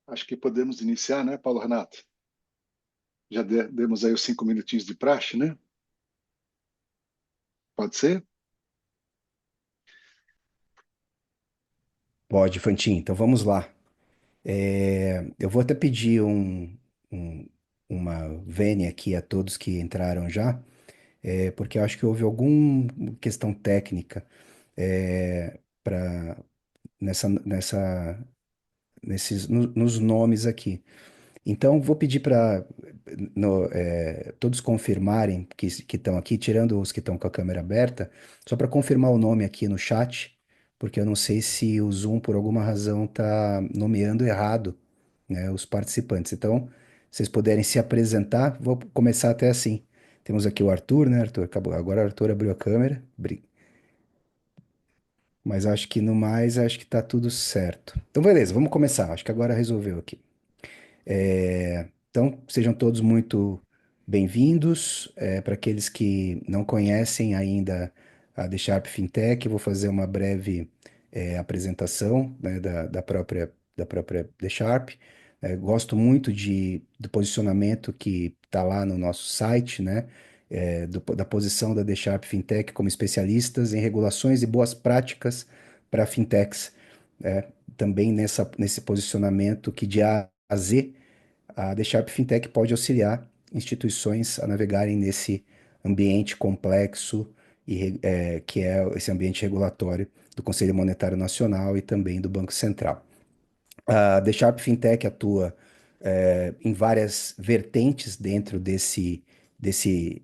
Acho que podemos iniciar, né, Paulo Renato? Já demos aí os 5 minutinhos de praxe, né? Pode ser? Pode, Fantin. Então vamos lá. Eu vou até pedir um- uma vênia aqui a todos que entraram já, porque eu acho que houve alguma questão técnica para nos nomes aqui. Então vou pedir para todos confirmarem que estão aqui, tirando os que estão com a câmera aberta, só para confirmar o nome aqui no chat, porque eu não sei se o Zoom, por alguma razão, está nomeando errado, né, os participantes. Então, se vocês puderem se apresentar, vou começar até assim. Temos aqui o Arthur, né, Arthur? Acabou. Agora o Arthur abriu a câmera, mas acho que no mais, acho que tá tudo certo. Então, beleza, vamos começar. Acho que agora resolveu aqui. Então, sejam todos muito bem-vindos. Para aqueles que não conhecem ainda a The Sharp Fintech, eu vou fazer uma breve apresentação, né, da própria The Sharp. Gosto muito do posicionamento que está lá no nosso site, né, da posição da The Sharp Fintech como especialistas em regulações e boas práticas para fintechs. Também nesse posicionamento que de A a Z a The Sharp Fintech pode auxiliar instituições a navegarem nesse ambiente complexo que é esse ambiente regulatório do Conselho Monetário Nacional e também do Banco Central. A The Sharp Fintech atua em várias vertentes dentro desse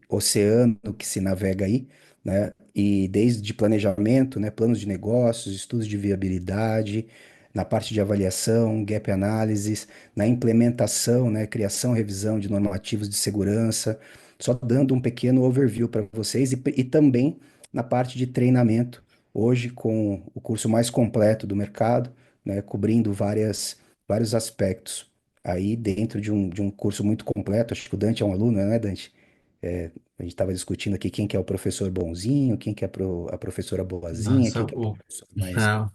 oceano que se navega aí, né? E desde planejamento, né, planos de negócios, estudos de viabilidade, na parte de avaliação, gap analysis, na implementação, né, criação, revisão de normativos de segurança, só dando um pequeno overview para vocês e também na parte de treinamento, hoje com o curso mais completo do mercado, né, cobrindo vários aspectos aí dentro de um curso muito completo. Acho que o Dante é um aluno, né, Dante? A gente estava discutindo aqui quem que é o professor bonzinho, quem que é a professora boazinha, Nossa, quem que é o professor mais... não,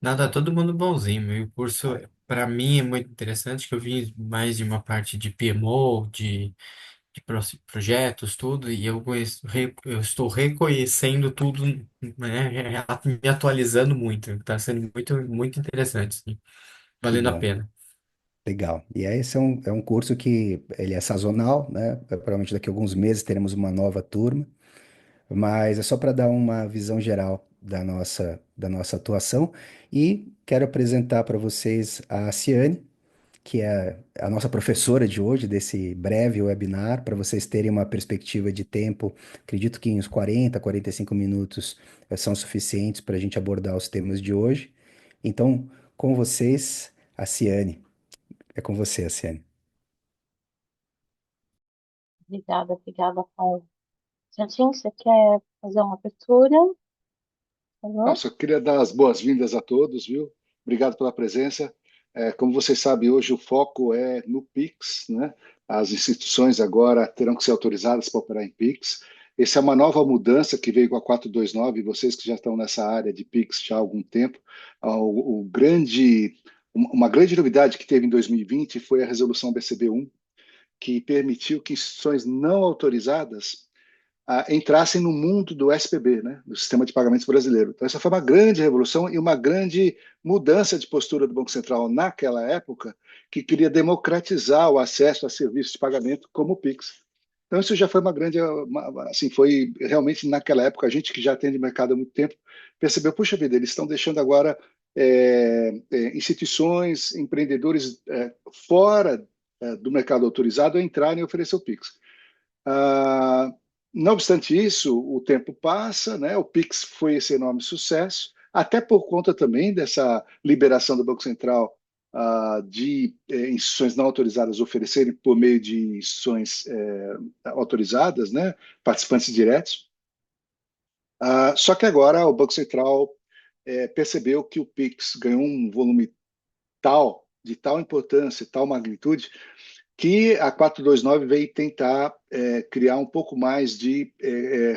nada, todo mundo bonzinho. E o curso, para mim, é muito interessante, que eu vim mais de uma parte de PMO, projetos, tudo, e eu estou reconhecendo tudo, né, me atualizando muito. Está sendo muito, muito interessante, sim, Que valendo a bom, pena. legal. E aí esse é um curso que ele é sazonal, né? Provavelmente daqui a alguns meses teremos uma nova turma, mas é só para dar uma visão geral da nossa atuação. E quero apresentar para vocês a Ciane, que é a nossa professora de hoje, desse breve webinar, para vocês terem uma perspectiva de tempo. Acredito que uns 45 minutos são suficientes para a gente abordar os temas de hoje. Então, com vocês, a Ciane. É com você, a Ciane. Obrigada, Paulo. Santinho, você quer fazer uma abertura, por Não, favor? só queria dar as boas-vindas a todos, viu? Obrigado pela presença. Como vocês sabem, hoje o foco é no Pix, né? As instituições agora terão que ser autorizadas para operar em Pix. Essa é uma nova mudança que veio com a 429, vocês que já estão nessa área de Pix já há algum tempo. Uma grande novidade que teve em 2020 foi a resolução BCB1, que permitiu que instituições não autorizadas entrassem no mundo do SPB, né, do Sistema de Pagamentos Brasileiro. Então, essa foi uma grande revolução e uma grande mudança de postura do Banco Central naquela época, que queria democratizar o acesso a serviços de pagamento como o Pix. Então, isso já foi uma grande, assim, foi realmente naquela época, a gente que já atende mercado há muito tempo, percebeu, puxa vida, eles estão deixando agora instituições, empreendedores fora do mercado autorizado entrarem e oferecer o Pix. Ah, não obstante isso, o tempo passa, né? O Pix foi esse enorme sucesso, até por conta também dessa liberação do Banco Central de instituições não autorizadas oferecerem por meio de instituições autorizadas, né? Participantes diretos. Só que agora o Banco Central percebeu que o Pix ganhou um volume tal, de tal importância, tal magnitude, que a 429 veio tentar criar um pouco mais de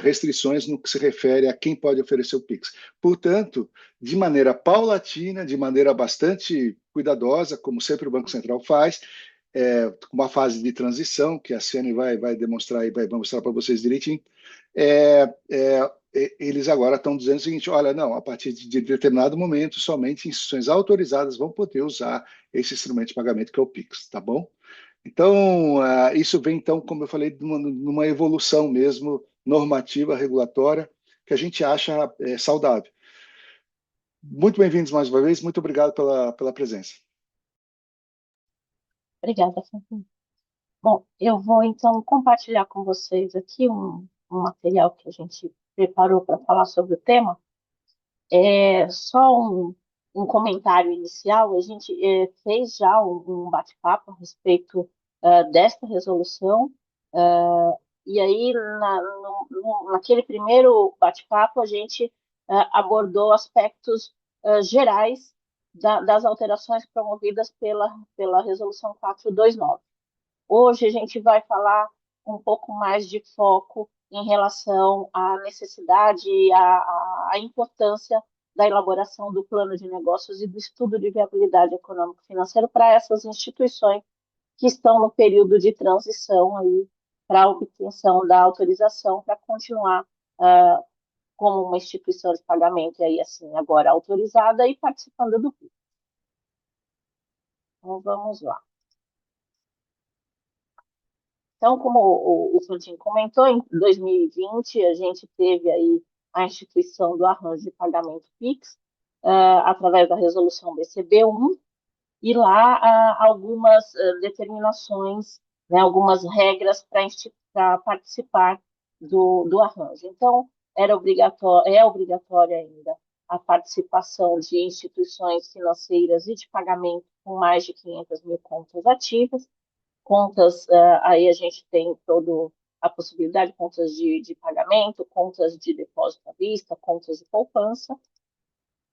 restrições no que se refere a quem pode oferecer o Pix. Portanto, de maneira paulatina, de maneira bastante cuidadosa, como sempre o Banco Central faz, uma fase de transição, que a Ciane vai demonstrar e vai mostrar para vocês direitinho, eles agora estão dizendo o seguinte: olha, não, a partir de determinado momento, somente instituições autorizadas vão poder usar esse instrumento de pagamento que é o Pix, tá bom? Então, isso vem, então, como eu falei, numa evolução mesmo normativa, regulatória, que a gente acha saudável. Muito bem-vindos mais uma vez, muito obrigado pela presença. Obrigada, Fernando. Bom, eu vou então compartilhar com vocês aqui um material que a gente preparou para falar sobre o tema. Só um comentário inicial: a gente fez já um bate-papo a respeito desta resolução, e aí naquele primeiro bate-papo a gente abordou aspectos gerais das alterações promovidas pela resolução 429. Hoje a gente vai falar um pouco mais de foco em relação à necessidade e à importância da elaboração do plano de negócios e do estudo de viabilidade econômico-financeira para essas instituições que estão no período de transição aí para a obtenção da autorização para continuar como uma instituição de pagamento, e aí assim, agora autorizada e participando do PIB. Então, vamos lá. Então, como o Santinho comentou, em 2020 a gente teve aí a instituição do arranjo de pagamento PIX, através da resolução BCB1, e lá algumas determinações, né, algumas regras para participar do arranjo. Então, é obrigatória ainda a participação de instituições financeiras e de pagamento com mais de 500 mil contas ativas. Contas, aí a gente tem toda a possibilidade de contas de pagamento, contas de depósito à vista, contas de poupança,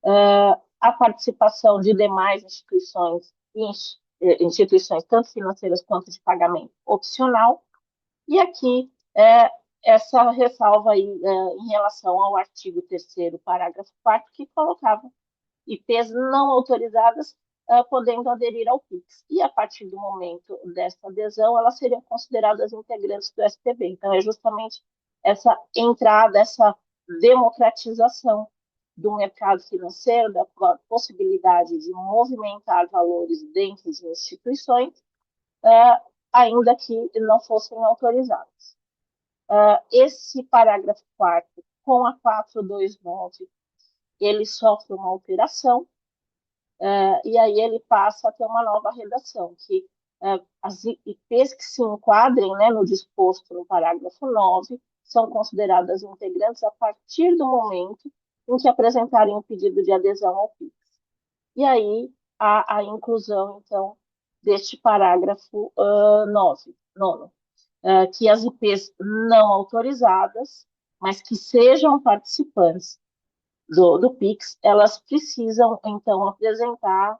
a participação de demais instituições, tanto financeiras quanto de pagamento opcional, e aqui essa ressalva aí em relação ao artigo 3º, parágrafo 4º, que colocava IPs não autorizadas podendo aderir ao PIX. E a partir do momento dessa adesão, elas seriam consideradas integrantes do SPB. Então, é justamente essa entrada, essa democratização do mercado financeiro, da possibilidade de movimentar valores dentro de instituições, ainda que não fossem autorizadas. Esse parágrafo 4º, com a 429, ele sofre uma alteração, e aí ele passa a ter uma nova redação, que as IPs que se enquadrem, né, no disposto no parágrafo 9 são consideradas integrantes a partir do momento em que apresentarem o pedido de adesão ao PIX. E aí a inclusão, então, deste parágrafo 9, que as IPs não autorizadas, mas que sejam participantes do PIX, elas precisam, então, apresentar,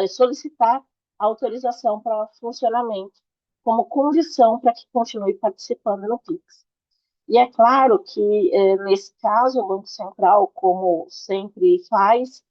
solicitar a autorização para funcionamento como condição para que continue participando no PIX. E é claro que, nesse caso, o Banco Central, como sempre faz,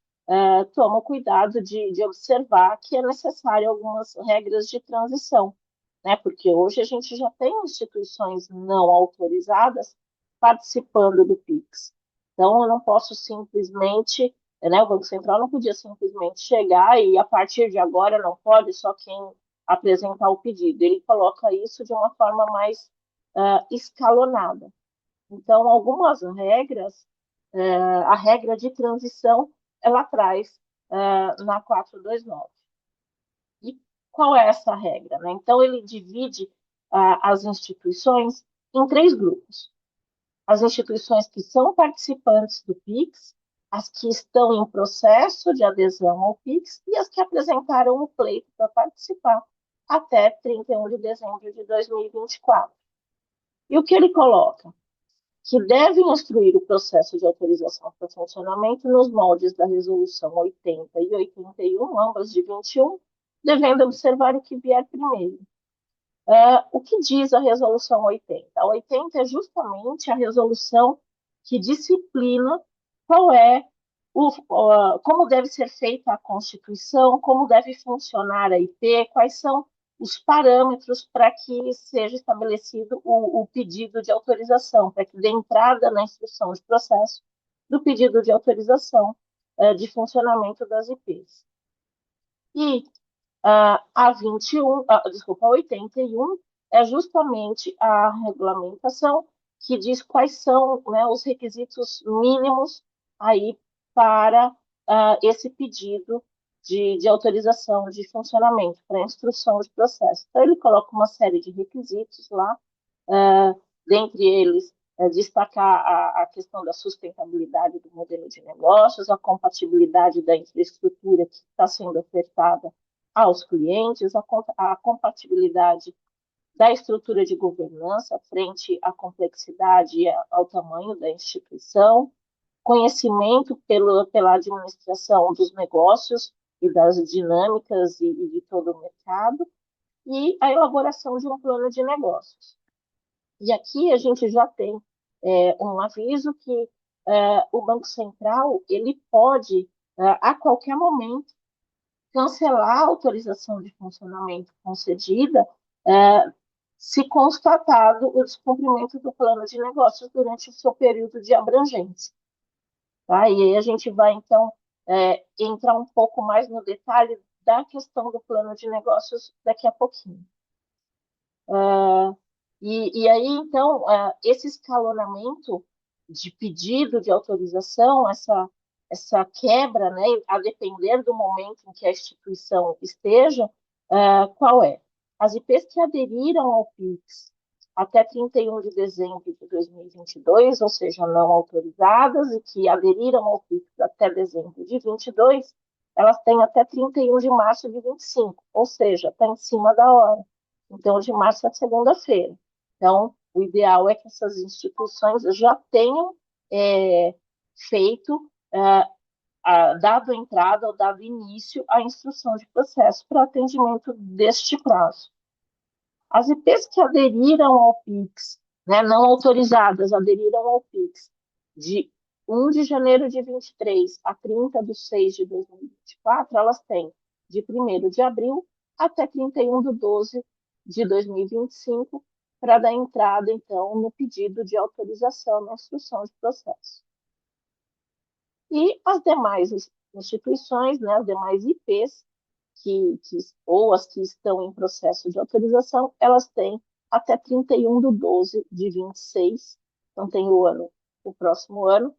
toma o cuidado de observar que é necessário algumas regras de transição, né? Porque hoje a gente já tem instituições não autorizadas participando do PIX. Então, eu não posso simplesmente, né, o Banco Central não podia simplesmente chegar e, a partir de agora, não pode só quem apresentar o pedido. Ele coloca isso de uma forma mais escalonada. Então, algumas regras, a regra de transição, ela traz na 429. E qual é essa regra, né? Então, ele divide as instituições em 3 grupos. As instituições que são participantes do PIX, as que estão em processo de adesão ao PIX e as que apresentaram o pleito para participar até 31 de dezembro de 2024. E o que ele coloca? Que devem instruir o processo de autorização para funcionamento nos moldes da Resolução 80 e 81, ambas de 21, devendo observar o que vier primeiro. O que diz a Resolução 80? A 80 é justamente a resolução que disciplina qual é como deve ser feita a Constituição, como deve funcionar a IP, quais são os parâmetros para que seja estabelecido o pedido de autorização, para que dê entrada na instrução de processo do pedido de autorização de funcionamento das IPs. E a 21, desculpa, a 81 é justamente a regulamentação que diz quais são, né, os requisitos mínimos aí para esse pedido de autorização de funcionamento, para instrução de processo. Então, ele coloca uma série de requisitos lá, dentre eles, destacar a questão da sustentabilidade do modelo de negócios, a compatibilidade da infraestrutura que está sendo ofertada aos clientes, a compatibilidade da estrutura de governança frente à complexidade e ao tamanho da instituição, conhecimento pela administração dos negócios e das dinâmicas e de todo o mercado, e a elaboração de um plano de negócios. E aqui a gente já tem um aviso que o Banco Central ele pode, a qualquer momento, cancelar a autorização de funcionamento concedida se constatado o descumprimento do plano de negócios durante o seu período de abrangência. Tá? E aí a gente vai, então, entrar um pouco mais no detalhe da questão do plano de negócios daqui a pouquinho. E aí, então, esse escalonamento de pedido de autorização, essa quebra, né, a depender do momento em que a instituição esteja, qual é? As IPs que aderiram ao PIX até 31 de dezembro de 2022, ou seja, não autorizadas, e que aderiram ao PIX até dezembro de 22, elas têm até 31 de março de 25, ou seja, está em cima da hora. Então, de março é segunda-feira. Então, o ideal é que essas instituições já tenham feito, dado entrada ou dado início à instrução de processo para atendimento deste prazo. As IPs que aderiram ao PIX, né, não autorizadas, aderiram ao PIX de 1 de janeiro de 23 a 30 de 6 de 2024, elas têm de 1º de abril até 31 de 12 de 2025 para dar entrada, então, no pedido de autorização na instrução de processo. E as demais instituições, né, as demais IPs, ou as que estão em processo de autorização, elas têm até 31 de 12 de 26, então tem o próximo ano,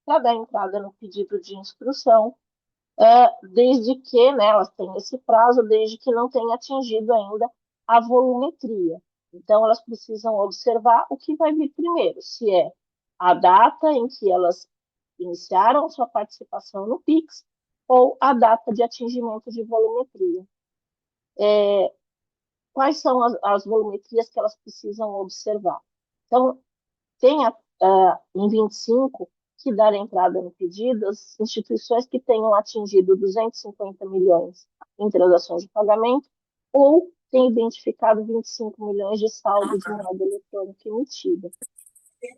para dar entrada no pedido de instrução, desde que, né, elas têm esse prazo, desde que não tenha atingido ainda a volumetria. Então, elas precisam observar o que vai vir primeiro, se é a data em que elas iniciaram sua participação no PIX ou a data de atingimento de volumetria. Quais são as volumetrias que elas precisam observar? Então, tem em 25 que dar entrada no pedido as instituições que tenham atingido 250 milhões em transações de pagamento ou têm identificado 25 milhões de saldo de moeda eletrônica emitida.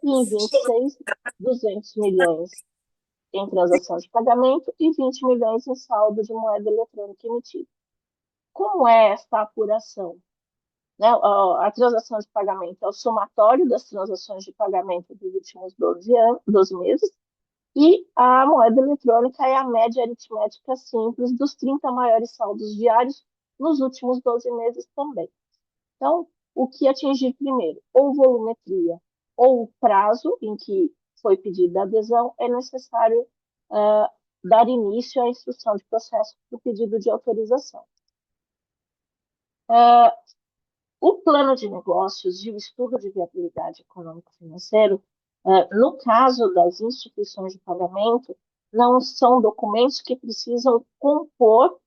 E em 26, 200 milhões em transação de pagamento e 20 milhões em saldo de moeda eletrônica emitida. Como é esta apuração? Né? A transação de pagamento é o somatório das transações de pagamento dos últimos 12 meses, e a moeda eletrônica é a média aritmética simples dos 30 maiores saldos diários nos últimos 12 meses também. Então, o que atingir primeiro? Ou volumetria, ou o prazo em que foi pedida a adesão, é necessário dar início à instrução de processo do pedido de autorização. O plano de negócios e o estudo de viabilidade econômico-financeiro, no caso das instituições de pagamento, não são documentos que precisam compor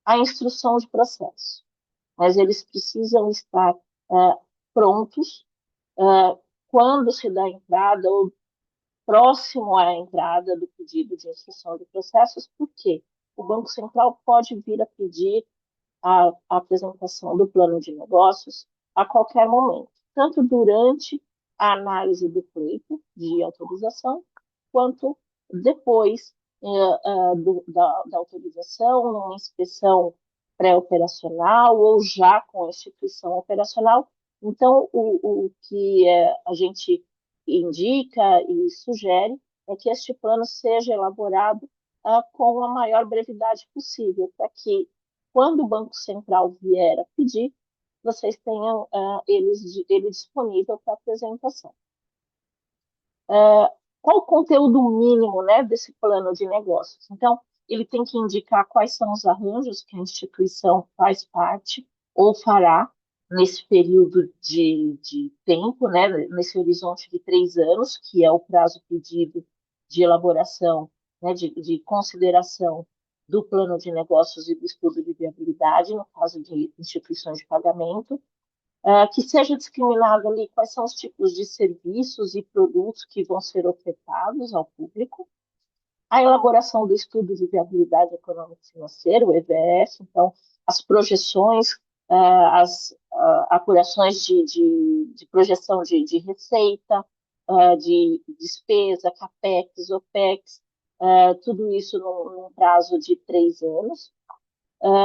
a instrução de processo, mas eles precisam estar prontos quando se dá entrada ou próximo à entrada do pedido de instrução de processos, porque o Banco Central pode vir a pedir a apresentação do plano de negócios a qualquer momento, tanto durante a análise do pleito de autorização, quanto depois da autorização, numa inspeção pré-operacional ou já com a instituição operacional. Então, o que a gente indica e sugere é que este plano seja elaborado com a maior brevidade possível, para que, quando o Banco Central vier a pedir, vocês tenham ele disponível para apresentação. Qual o conteúdo mínimo, né, desse plano de negócios? Então, ele tem que indicar quais são os arranjos que a instituição faz parte ou fará nesse período de tempo, né, nesse horizonte de 3 anos, que é o prazo pedido de elaboração, né, de consideração do plano de negócios e do estudo de viabilidade, no caso de instituições de pagamento. Que seja discriminado ali quais são os tipos de serviços e produtos que vão ser ofertados ao público, a elaboração do estudo de viabilidade econômica e financeira, o EVS, então, as projeções, as apurações de projeção de receita, de despesa, CAPEX, OPEX, tudo isso num prazo de 3 anos,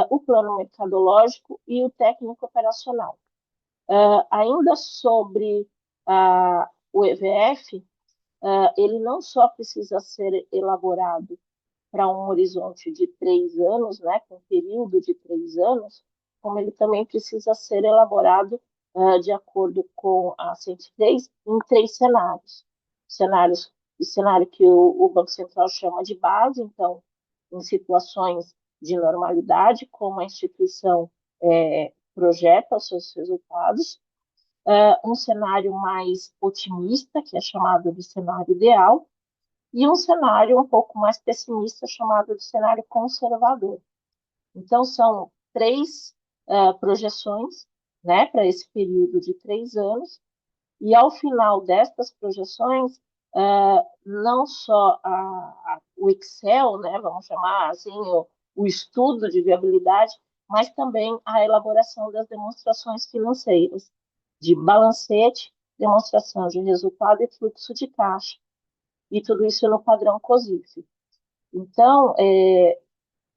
o plano mercadológico e o técnico operacional. Ainda sobre o EVF, ele não só precisa ser elaborado para um horizonte de 3 anos, né, com um período de 3 anos, como ele também precisa ser elaborado de acordo com a 103 em 3 cenários. O cenário que o Banco Central chama de base, então, em situações de normalidade, como a instituição projeta os seus resultados, um cenário mais otimista, que é chamado de cenário ideal, e um cenário um pouco mais pessimista, chamado de cenário conservador. Então, são 3 projeções, né, para esse período de 3 anos, e ao final destas projeções, não só o Excel, né, vamos chamar assim, o estudo de viabilidade, mas também a elaboração das demonstrações financeiras, de balancete, demonstração de resultado e fluxo de caixa, e tudo isso no padrão COSIF. Então,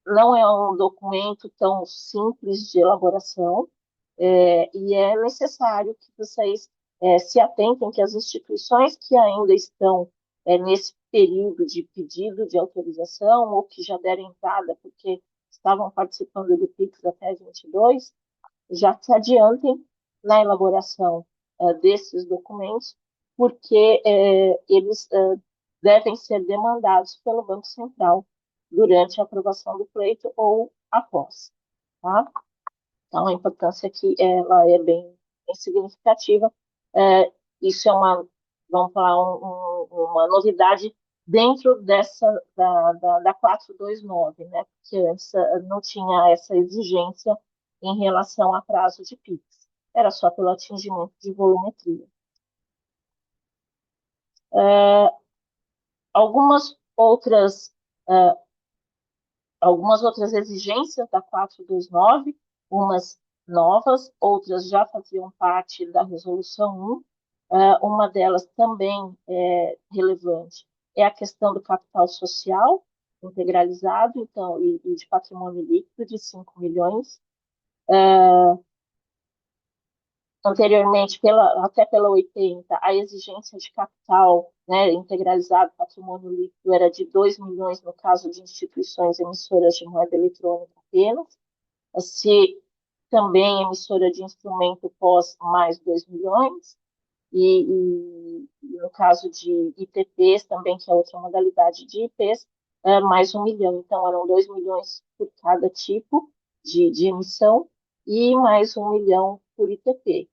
não é um documento tão simples de elaboração, e é necessário que vocês se atentem que as instituições que ainda estão nesse período de pedido de autorização ou que já deram entrada porque estavam participando do PIX até 22, já se adiantem na elaboração desses documentos, porque eles devem ser demandados pelo Banco Central durante a aprovação do pleito ou após, tá? Então, a importância aqui ela é bem significativa. Isso é vamos falar, uma novidade dentro da 429, né? Porque antes não tinha essa exigência em relação a prazo de PIX. Era só pelo atingimento de volumetria. Algumas outras exigências da 429, umas novas, outras já faziam parte da Resolução 1. Uma delas também relevante é a questão do capital social integralizado, então, e de patrimônio líquido de 5 milhões. Anteriormente, até pela 80, a exigência de capital, né, integralizado, patrimônio líquido, era de 2 milhões no caso de instituições emissoras de moeda eletrônica apenas. Se também emissora de instrumento pós, mais 2 milhões. E no caso de IPPs também, que é outra modalidade de IPs, mais 1 milhão. Então, eram 2 milhões por cada tipo de emissão e mais 1 milhão por IPP.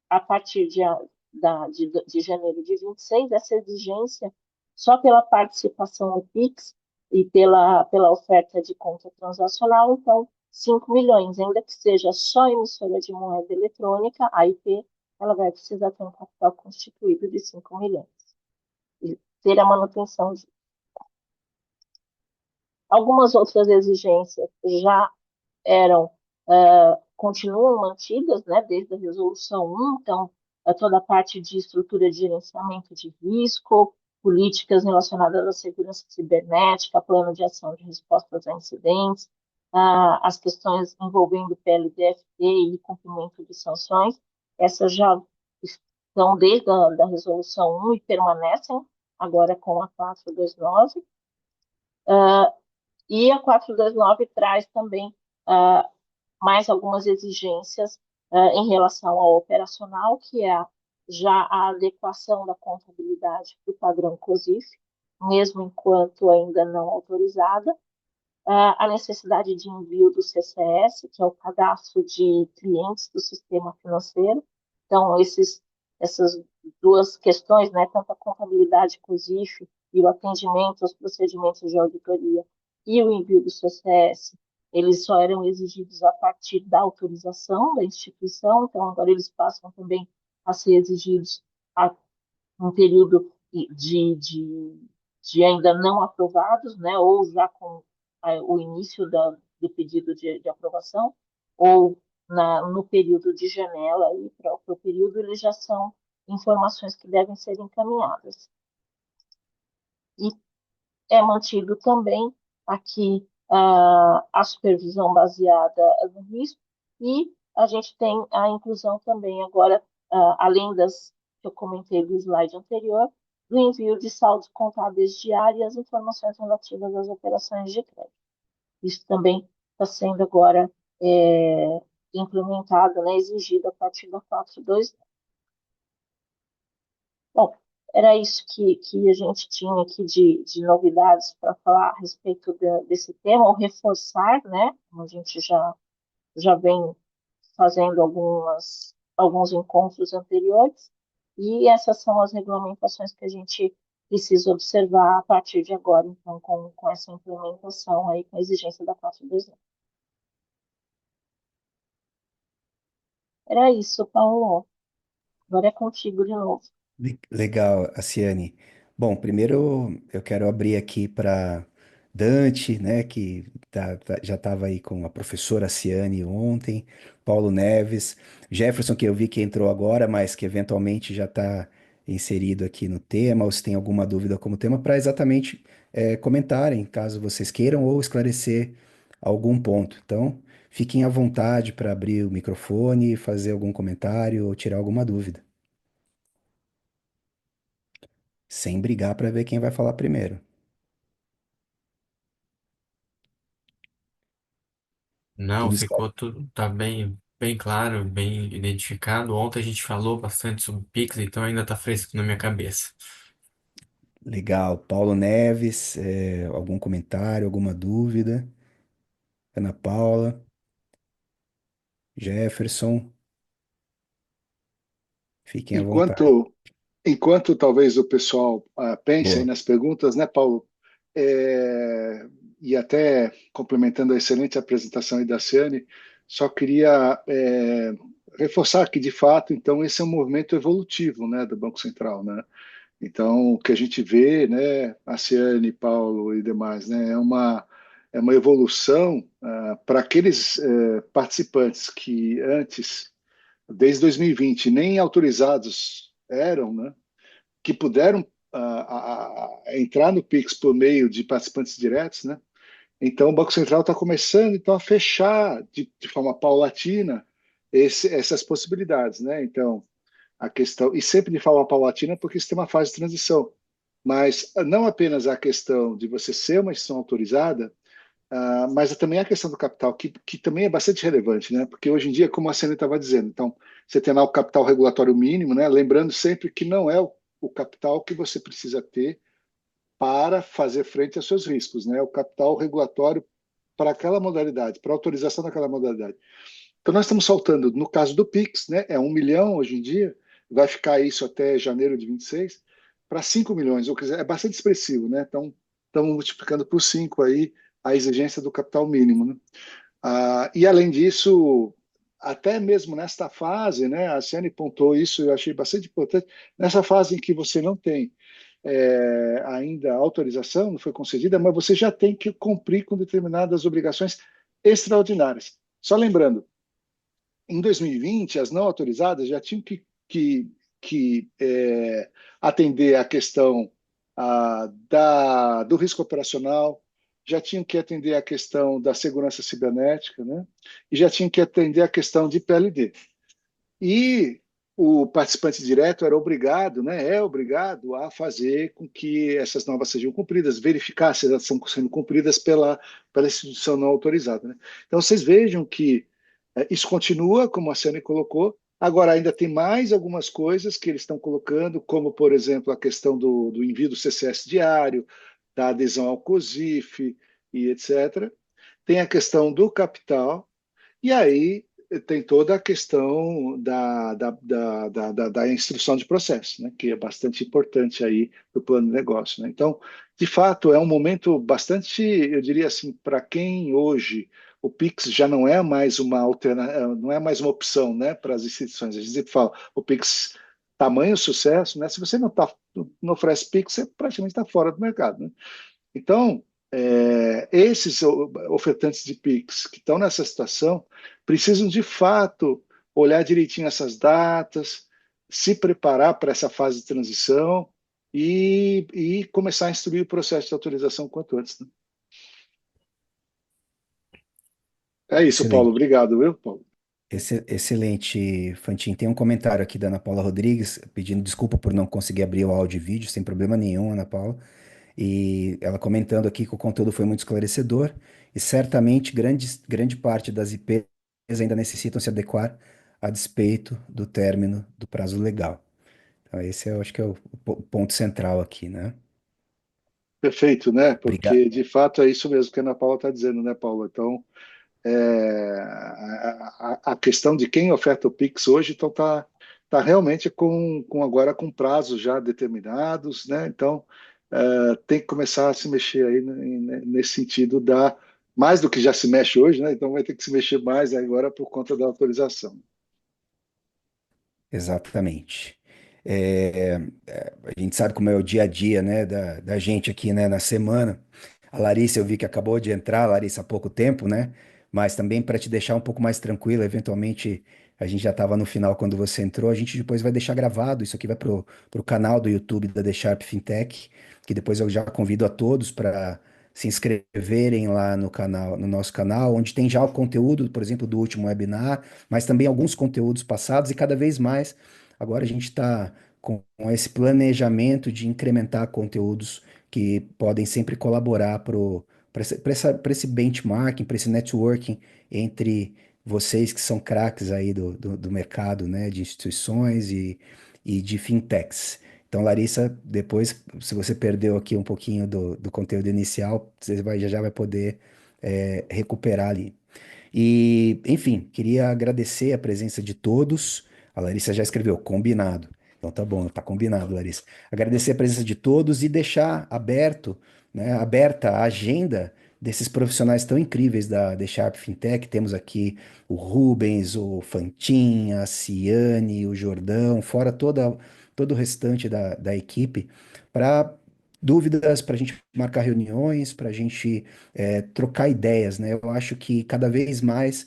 A partir de janeiro de 26, essa exigência, só pela participação no PIX e pela oferta de conta transacional, então, 5 milhões, ainda que seja só emissora de moeda eletrônica, a IP, ela vai precisar ter um capital constituído de 5 milhões. E ter a manutenção Algumas outras exigências já eram, continuam mantidas, né, desde a Resolução 1, então, toda a parte de estrutura de gerenciamento de risco, políticas relacionadas à segurança cibernética, plano de ação de respostas a incidentes, as questões envolvendo PLDFT e cumprimento de sanções, essas já estão desde a Resolução 1 e permanecem agora com a 429. E a 429 traz também mais algumas exigências em relação ao operacional, que é já a adequação da contabilidade para o padrão COSIF, mesmo enquanto ainda não autorizada, a necessidade de envio do CCS, que é o cadastro de clientes do sistema financeiro. Então, essas duas questões, né, tanto a contabilidade COSIF e o atendimento aos procedimentos de auditoria e o envio do CCS, eles só eram exigidos a partir da autorização da instituição, então agora eles passam também a ser exigidos a um período de ainda não aprovados, né, ou já com o início do pedido de aprovação, ou no período de janela, para o período, eles já são informações que devem ser encaminhadas. E é mantido também aqui a supervisão baseada no risco, e a gente tem a inclusão também agora, além das que eu comentei do slide anterior, do envio de saldos contábeis diários e as informações relativas às operações de crédito. Isso também está sendo agora implementado, né, exigido a partir da 4.2. Bom, era isso que a gente tinha aqui de novidades para falar a respeito desse tema, ou reforçar, né, como a gente já vem fazendo alguns encontros anteriores, e essas são as regulamentações que a gente precisa observar a partir de agora, então, com essa implementação aí, com a exigência da 429. Era isso, Paulo. Agora é contigo de novo. Legal, Aciane. Bom, primeiro eu quero abrir aqui para Dante, né, que já estava aí com a professora Aciane ontem, Paulo Neves, Jefferson, que eu vi que entrou agora, mas que eventualmente já está inserido aqui no tema, ou se tem alguma dúvida como tema, para exatamente comentarem, caso vocês queiram, ou esclarecer algum ponto. Então, fiquem à vontade para abrir o microfone, fazer algum comentário ou tirar alguma dúvida. Sem brigar para ver quem vai falar primeiro. Não, Tudo certo. ficou tudo, tá bem claro, bem identificado. Ontem a gente falou bastante sobre Pix, então ainda tá fresco na minha cabeça. Legal. Paulo Neves, algum comentário, alguma dúvida? Ana Paula, Jefferson, fiquem à vontade. Enquanto talvez o pessoal pense aí Boa. nas perguntas, né, Paulo? E até complementando a excelente apresentação aí da Ciane, só queria reforçar que, de fato, então, esse é um movimento evolutivo, né, do Banco Central, né? Então, o que a gente vê, né, a Ciane, Paulo e demais, né, é uma evolução para aqueles participantes que antes, desde 2020, nem autorizados eram, né, que puderam entrar no Pix por meio de participantes diretos, né? Então, o Banco Central está começando então, a fechar de forma paulatina essas possibilidades, né? Então, a questão, e sempre de forma paulatina, porque isso tem uma fase de transição, mas não apenas a questão de você ser uma instituição autorizada, mas também a questão do capital, que também é bastante relevante, né? Porque hoje em dia, como a Sênia estava dizendo, então, você tem lá o capital regulatório mínimo, né? Lembrando sempre que não é o capital que você precisa ter para fazer frente aos seus riscos, né? O capital regulatório para aquela modalidade, para autorização daquela modalidade. Então, nós estamos saltando, no caso do PIX, né? É 1 milhão hoje em dia, vai ficar isso até janeiro de 26, para 5 milhões, ou seja, é bastante expressivo, né? Então, estamos multiplicando por 5 aí a exigência do capital mínimo, né? E além disso, até mesmo nesta fase, né, a Ciane pontuou isso, eu achei bastante importante, nessa fase em que você não tem ainda a autorização, não foi concedida, mas você já tem que cumprir com determinadas obrigações extraordinárias. Só lembrando, em 2020, as não autorizadas já tinham que atender a questão do risco operacional, já tinham que atender a questão da segurança cibernética, né? E já tinham que atender a questão de PLD. E o participante direto era obrigado, né, é obrigado a fazer com que essas normas sejam cumpridas, verificar se elas estão sendo cumpridas pela instituição não autorizada. Né? Então, vocês vejam que isso continua, como a Ciane colocou, agora ainda tem mais algumas coisas que eles estão colocando, como, por exemplo, a questão do envio do CCS diário, da adesão ao COSIF e etc. Tem a questão do capital, e aí tem toda a questão da instrução de processo, né, que é bastante importante aí do plano de negócio. Né? Então, de fato, é um momento bastante, eu diria assim, para quem hoje o Pix já não é mais uma não é mais uma opção, né, para as instituições. A gente sempre fala, o Pix tamanho sucesso, né? Se você não oferece Pix, você praticamente está fora do mercado, né? Então, esses ofertantes de Pix que estão nessa situação precisam, de fato, olhar direitinho essas datas, se preparar para essa fase de transição e começar a instruir o processo de autorização quanto antes. Né? É isso, Paulo. Excelente. Obrigado, viu, Paulo? Excelente, Fantin. Tem um comentário aqui da Ana Paula Rodrigues pedindo desculpa por não conseguir abrir o áudio e vídeo, sem problema nenhum, Ana Paula. E ela comentando aqui que o conteúdo foi muito esclarecedor e certamente grande parte das IPs ainda necessitam se adequar a despeito do término do prazo legal. Então, esse eu acho que é o ponto central aqui, né? Perfeito, né? Obrigado. Porque, de fato, é isso mesmo que a Ana Paula está dizendo, né, Paula? Então, a questão de quem oferta o Pix hoje então tá realmente agora com prazos já determinados, né? Então tem que começar a se mexer aí nesse sentido mais do que já se mexe hoje, né? Então vai ter que se mexer mais agora por conta da autorização. Exatamente. A gente sabe como é o dia a dia, né, da gente aqui, né, na semana. A Larissa, eu vi que acabou de entrar, Larissa, há pouco tempo, né? Mas também para te deixar um pouco mais tranquila, eventualmente a gente já estava no final quando você entrou, a gente depois vai deixar gravado. Isso aqui vai pro canal do YouTube da The Sharp Fintech, que depois eu já convido a todos para se inscreverem lá no canal, no nosso canal, onde tem já o conteúdo, por exemplo, do último webinar, mas também alguns conteúdos passados e cada vez mais. Agora a gente está com esse planejamento de incrementar conteúdos que podem sempre colaborar para esse benchmarking, para esse networking entre vocês que são craques aí do mercado, né, de instituições e de fintechs. Então, Larissa, depois, se você perdeu aqui um pouquinho do conteúdo inicial, você já vai poder recuperar ali. E, enfim, queria agradecer a presença de todos. A Larissa já escreveu, combinado. Então tá bom, tá combinado, Larissa. Agradecer a presença de todos e deixar aberta a agenda desses profissionais tão incríveis da The Sharp Fintech. Temos aqui o Rubens, o Fantin, a Ciane, o Jordão, fora todo o restante da equipe, para dúvidas, para a gente marcar reuniões, para a gente trocar ideias, né? Eu acho que cada vez mais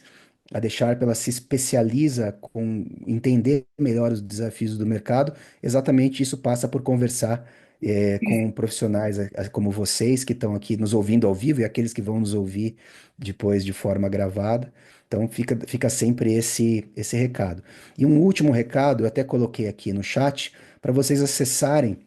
a The Sharp ela se especializa com entender melhor os desafios do mercado. Exatamente isso passa por conversar com profissionais como vocês que estão aqui nos ouvindo ao vivo e aqueles que vão nos ouvir depois de forma gravada. Então fica sempre esse recado. E um último recado, eu até coloquei aqui no chat, para vocês acessarem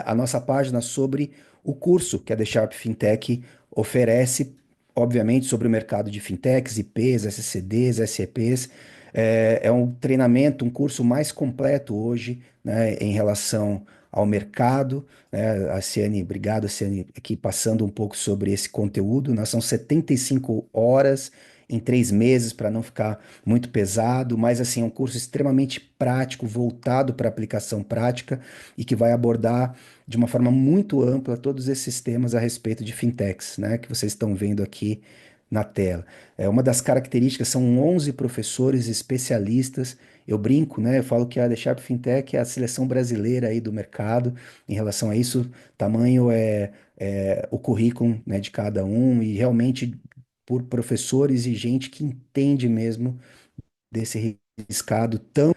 a nossa página sobre o curso que a The Sharp Fintech oferece, obviamente, sobre o mercado de fintechs, IPs, SCDs, SEPs. É um treinamento, um curso mais completo hoje, né, em relação ao mercado. Né? A Ciane, obrigado, Ciane, aqui passando um pouco sobre esse conteúdo. São 75 horas em 3 meses para não ficar muito pesado, mas assim, é um curso extremamente prático, voltado para aplicação prática e que vai abordar de uma forma muito ampla todos esses temas a respeito de fintechs, né, que vocês estão vendo aqui na tela. Uma das características são 11 professores especialistas. Eu brinco, né? Eu falo que a The Sharp Fintech é a seleção brasileira aí do mercado em relação a isso. Tamanho é o currículo, né, de cada um e realmente por professores e gente que entende mesmo desse riscado tão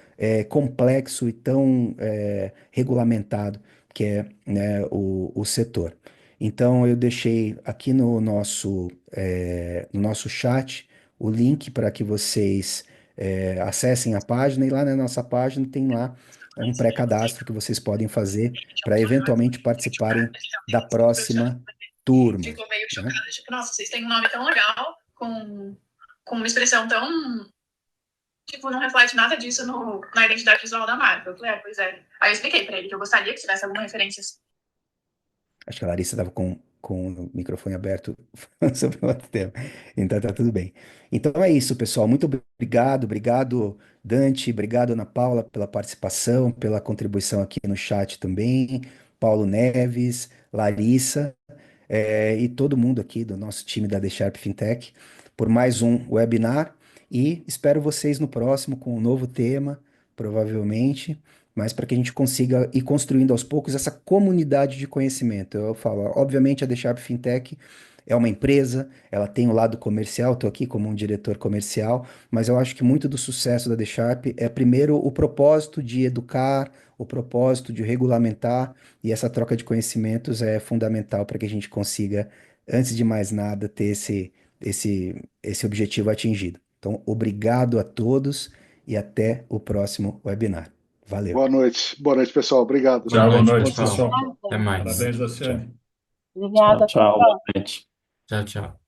complexo e tão regulamentado que é, né, o setor. Então, eu deixei aqui no nosso chat o link para que vocês acessem a página e lá na nossa página tem lá um pré-cadastro que vocês podem fazer para eventualmente participarem da próxima turma, Ficou meio né? chocada, tipo, nossa, vocês têm um nome tão legal, com uma expressão tão, tipo, não reflete nada disso na identidade visual da marca. Eu falei, pois é. Aí eu expliquei pra ele que eu gostaria que tivesse alguma referência. Acho que a Larissa estava com o microfone aberto falando sobre o outro tema. Então tá tudo bem. Então é isso, pessoal. Muito obrigado. Obrigado, Dante. Obrigado, Ana Paula, pela participação, pela contribuição aqui no chat também. Paulo Neves, Larissa, e todo mundo aqui do nosso time da The Sharp Fintech por mais um webinar. E espero vocês no próximo com um novo tema, provavelmente, mas para que a gente consiga ir construindo aos poucos essa comunidade de conhecimento. Eu falo, obviamente a The Sharp Fintech é uma empresa, ela tem o lado comercial, estou aqui como um diretor comercial, mas eu acho que muito do sucesso da The Sharp é primeiro o propósito de educar, o propósito de regulamentar, e essa troca de conhecimentos é fundamental para que a gente consiga, antes de mais nada, ter esse objetivo atingido. Então, obrigado a todos e até o próximo webinar. Valeu. Boa noite, pessoal. Obrigado. Boa Boa noite, noite, pessoal. pessoal. Até mais. Parabéns, Tchau. Luciane. Obrigada, Tchau, pessoal. boa noite. Tchau, tchau.